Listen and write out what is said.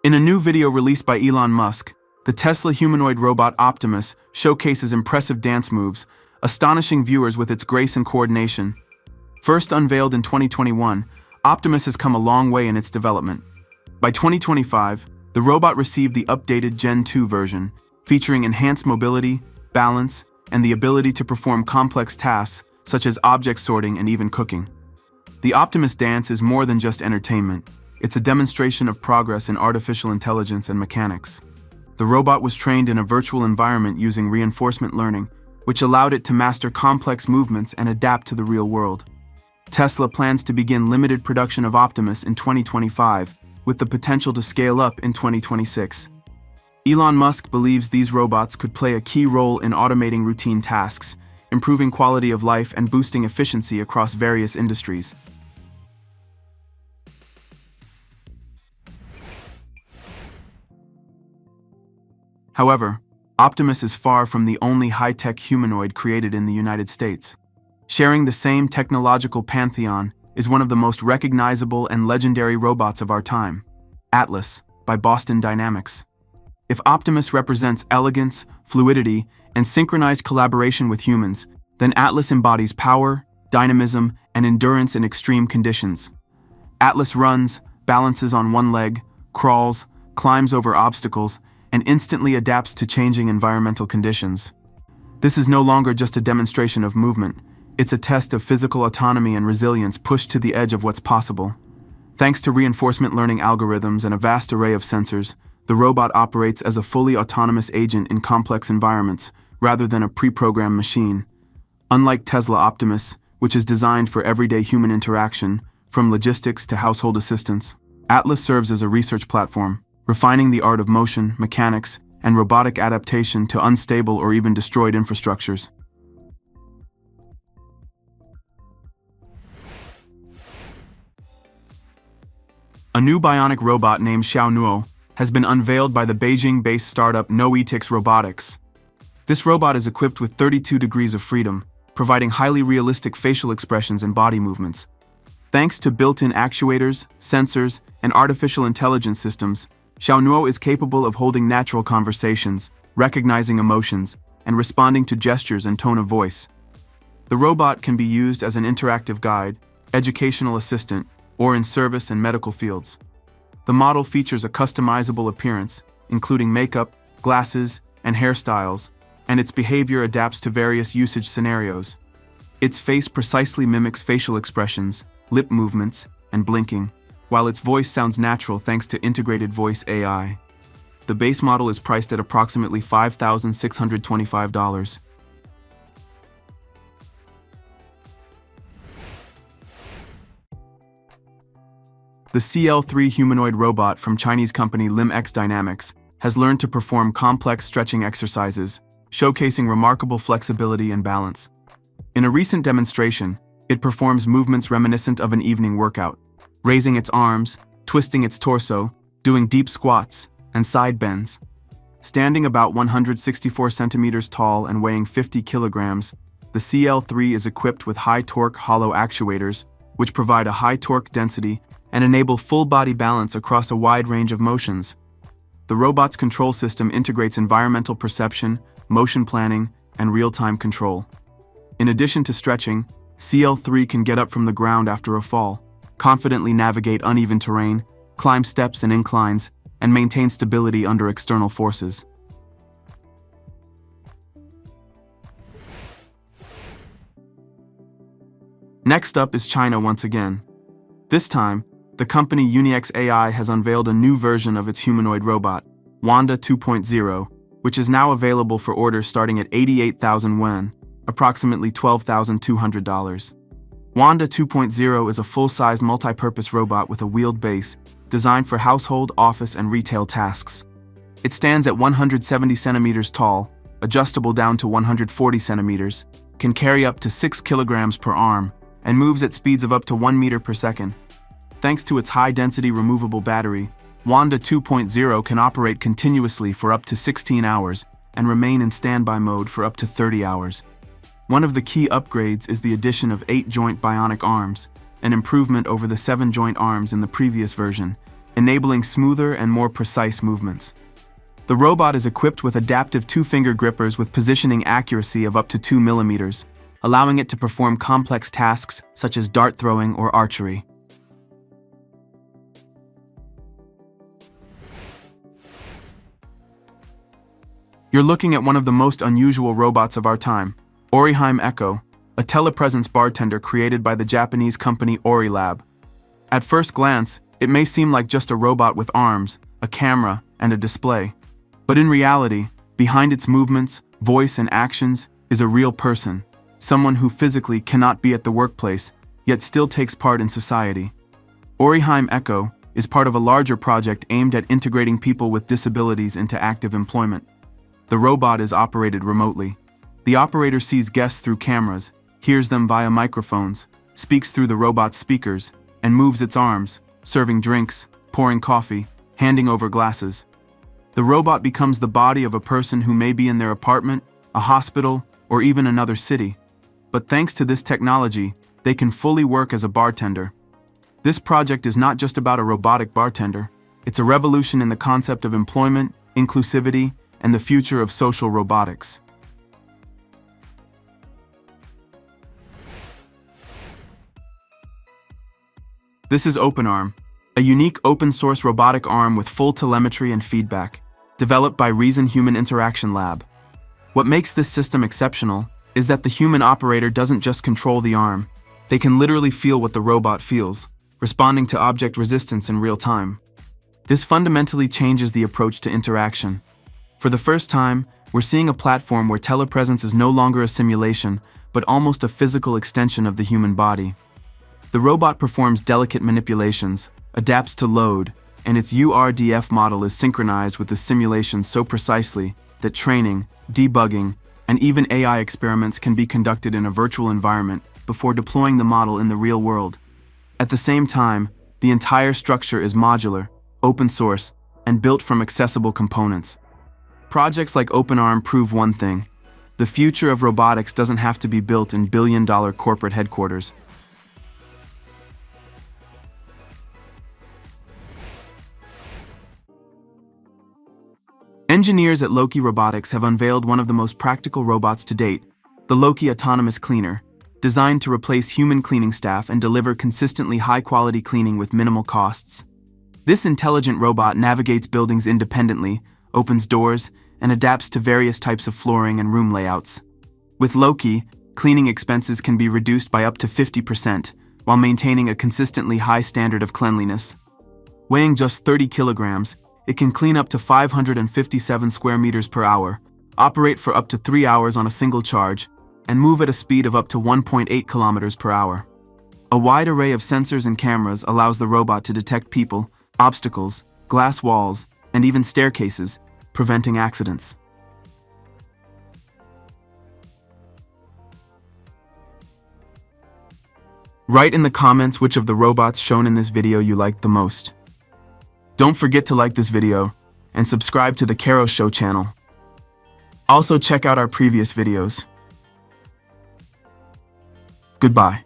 In a new video released by Elon Musk, the Tesla humanoid robot Optimus showcases impressive dance moves, astonishing viewers with its grace and coordination. First unveiled in 2021, Optimus has come a long way in its development. By 2025, the robot received the updated Gen 2 version, featuring enhanced mobility, balance, and the ability to perform complex tasks such as object sorting and even cooking. The Optimus dance is more than just entertainment. It's a demonstration of progress in artificial intelligence and mechanics. The robot was trained in a virtual environment using reinforcement learning, which allowed it to master complex movements and adapt to the real world. Tesla plans to begin limited production of Optimus in 2025, with the potential to scale up in 2026. Elon Musk believes these robots could play a key role in automating routine tasks, improving quality of life and boosting efficiency across various industries. However, Optimus is far from the only high-tech humanoid created in the United States. Sharing the same technological pantheon is one of the most recognizable and legendary robots of our time, Atlas, by Boston Dynamics. If Optimus represents elegance, fluidity, and synchronized collaboration with humans, then Atlas embodies power, dynamism, and endurance in extreme conditions. Atlas runs, balances on one leg, crawls, climbs over obstacles, and instantly adapts to changing environmental conditions. This is no longer just a demonstration of movement. It's a test of physical autonomy and resilience pushed to the edge of what's possible. Thanks to reinforcement learning algorithms and a vast array of sensors, the robot operates as a fully autonomous agent in complex environments, rather than a pre-programmed machine. Unlike Tesla Optimus, which is designed for everyday human interaction, from logistics to household assistance, Atlas serves as a research platform, refining the art of motion, mechanics, and robotic adaptation to unstable or even destroyed infrastructures. A new bionic robot named Xiao has been unveiled by the Beijing-based startup Noetix Robotics. This robot is equipped with 32 degrees of freedom, providing highly realistic facial expressions and body movements. Thanks to built-in actuators, sensors, and artificial intelligence systems, Xiao is capable of holding natural conversations, recognizing emotions, and responding to gestures and tone of voice. The robot can be used as an interactive guide, educational assistant, or in service and medical fields. The model features a customizable appearance, including makeup, glasses, and hairstyles, and its behavior adapts to various usage scenarios. Its face precisely mimics facial expressions, lip movements, and blinking, while its voice sounds natural thanks to integrated voice AI. The base model is priced at approximately $5,625. The CL3 humanoid robot from Chinese company Limx Dynamics has learned to perform complex stretching exercises, showcasing remarkable flexibility and balance. In a recent demonstration, it performs movements reminiscent of an evening workout, raising its arms, twisting its torso, doing deep squats, and side bends. Standing about 164 centimeters tall and weighing 50 kilograms, the CL3 is equipped with high-torque hollow actuators, which provide a high torque density and enable full-body balance across a wide range of motions. The robot's control system integrates environmental perception, motion planning, and real-time control. In addition to stretching, CL3 can get up from the ground after a fall, confidently navigate uneven terrain, climb steps and inclines, and maintain stability under external forces. Next up is China once again. This time, the company Unix AI has unveiled a new version of its humanoid robot, Wanda 2.0, which is now available for orders starting at 88,000 yuan, approximately $12,200. Wanda 2.0 is a full-size multi-purpose robot with a wheeled base, designed for household, office, and retail tasks. It stands at 170 centimeters tall, adjustable down to 140 centimeters, can carry up to 6 kilograms per arm, and moves at speeds of up to 1 meter per second. Thanks to its high-density removable battery, Wanda 2.0 can operate continuously for up to 16 hours and remain in standby mode for up to 30 hours. One of the key upgrades is the addition of 8-joint bionic arms, an improvement over the 7-joint arms in the previous version, enabling smoother and more precise movements. The robot is equipped with adaptive two-finger grippers with positioning accuracy of up to 2 millimeters, allowing it to perform complex tasks such as dart throwing or archery. You're looking at one of the most unusual robots of our time, Oriheim Echo, a telepresence bartender created by the Japanese company Orilab. At first glance, it may seem like just a robot with arms, a camera, and a display. But in reality, behind its movements, voice, and actions is a real person, someone who physically cannot be at the workplace, yet still takes part in society. Oriheim Echo is part of a larger project aimed at integrating people with disabilities into active employment. The robot is operated remotely. The operator sees guests through cameras, hears them via microphones, speaks through the robot's speakers, and moves its arms, serving drinks, pouring coffee, handing over glasses. The robot becomes the body of a person who may be in their apartment, a hospital, or even another city. But thanks to this technology, they can fully work as a bartender. This project is not just about a robotic bartender. It's a revolution in the concept of employment, inclusivity, and the future of social robotics. This is OpenARM, a unique open-source robotic arm with full telemetry and feedback, developed by Reason Human Interaction Lab. What makes this system exceptional is that the human operator doesn't just control the arm. They can literally feel what the robot feels, responding to object resistance in real time. This fundamentally changes the approach to interaction. For the first time, we're seeing a platform where telepresence is no longer a simulation, but almost a physical extension of the human body. The robot performs delicate manipulations, adapts to load, and its URDF model is synchronized with the simulation so precisely that training, debugging, and even AI experiments can be conducted in a virtual environment before deploying the model in the real world. At the same time, the entire structure is modular, open source, and built from accessible components. Projects like OpenARM prove one thing: the future of robotics doesn't have to be built in billion-dollar corporate headquarters. Engineers at Loki Robotics have unveiled one of the most practical robots to date, the Loki Autonomous Cleaner, designed to replace human cleaning staff and deliver consistently high-quality cleaning with minimal costs. This intelligent robot navigates buildings independently, opens doors, and adapts to various types of flooring and room layouts. With Loki, cleaning expenses can be reduced by up to 50%, while maintaining a consistently high standard of cleanliness. Weighing just 30 kilograms, it can clean up to 557 square meters per hour, operate for up to 3 hours on a single charge, and move at a speed of up to 1.8 kilometers per hour. A wide array of sensors and cameras allows the robot to detect people, obstacles, glass walls, and even staircases, preventing accidents. Write in the comments which of the robots shown in this video you liked the most. Don't forget to like this video and subscribe to the Karo Show channel. Also check out our previous videos. Goodbye.